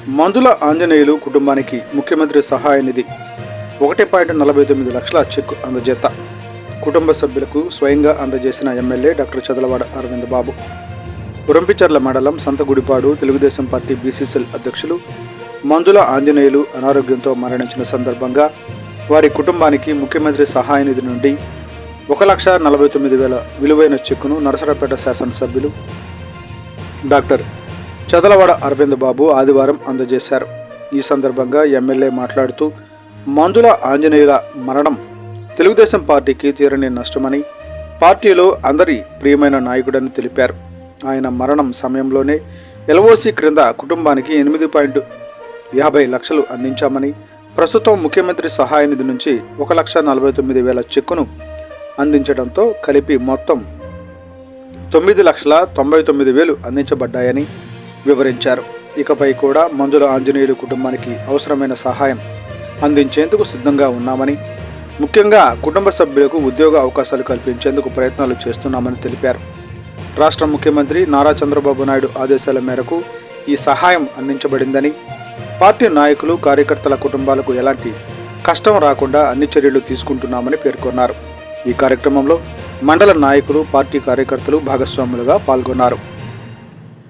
మంజుల ఆంజనేయులు కుటుంబానికి ముఖ్యమంత్రి సహాయ నిధి 1.49 లక్షల చెక్ అందజేత. కుటుంబ సభ్యులకు స్వయంగా అందజేసిన ఎమ్మెల్యే డాక్టర్ చదలవాడ అరవింద్ బాబు. ఉరంపిచర్ల మండలం సంతగుడిపాడు తెలుగుదేశం పార్టీ బీసీసీఎల్ అధ్యక్షులు మంజుల ఆంజనేయులు అనారోగ్యంతో మరణించిన సందర్భంగా వారి కుటుంబానికి ముఖ్యమంత్రి సహాయ నిధి నుండి 1,49,000 విలువైన చెక్కును నరసరావుపేట శాసనసభ్యులు డాక్టర్ చదలవాడ అరవింద్ బాబు ఆదివారం అందజేశారు. ఈ సందర్భంగా ఎమ్మెల్యే మాట్లాడుతూ మంజుల ఆంజనేయుల మరణం తెలుగుదేశం పార్టీకి తీరని నష్టమని, పార్టీలో అందరి ప్రియమైన నాయకుడని తెలిపారు. ఆయన మరణం సమయంలోనే ఎల్ఓసి క్రింద కుటుంబానికి 8.50 లక్షలు అందించామని, ప్రస్తుతం ముఖ్యమంత్రి సహాయ నిధి నుంచి 1,49,000 చెక్కును అందించడంతో కలిపి మొత్తం 9,99,000 అందించబడ్డాయని వివరించారు. ఇకపై కూడా మంజుల ఆంజనేయులు కుటుంబానికి అవసరమైన సహాయం అందించేందుకు సిద్ధంగా ఉన్నామని, ముఖ్యంగా కుటుంబ సభ్యులకు ఉద్యోగ అవకాశాలు కల్పించేందుకు ప్రయత్నాలు చేస్తున్నామని తెలిపారు. రాష్ట్ర ముఖ్యమంత్రి నారా చంద్రబాబు నాయుడు ఆదేశాల మేరకు ఈ సహాయం అందించబడిందని, పార్టీ నాయకులు కార్యకర్తల కుటుంబాలకు ఎలాంటి కష్టం రాకుండా అన్ని చర్యలు తీసుకుంటున్నామని పేర్కొన్నారు. ఈ కార్యక్రమంలో మండల నాయకులు, పార్టీ కార్యకర్తలు భాగస్వాములుగా పాల్గొన్నారు.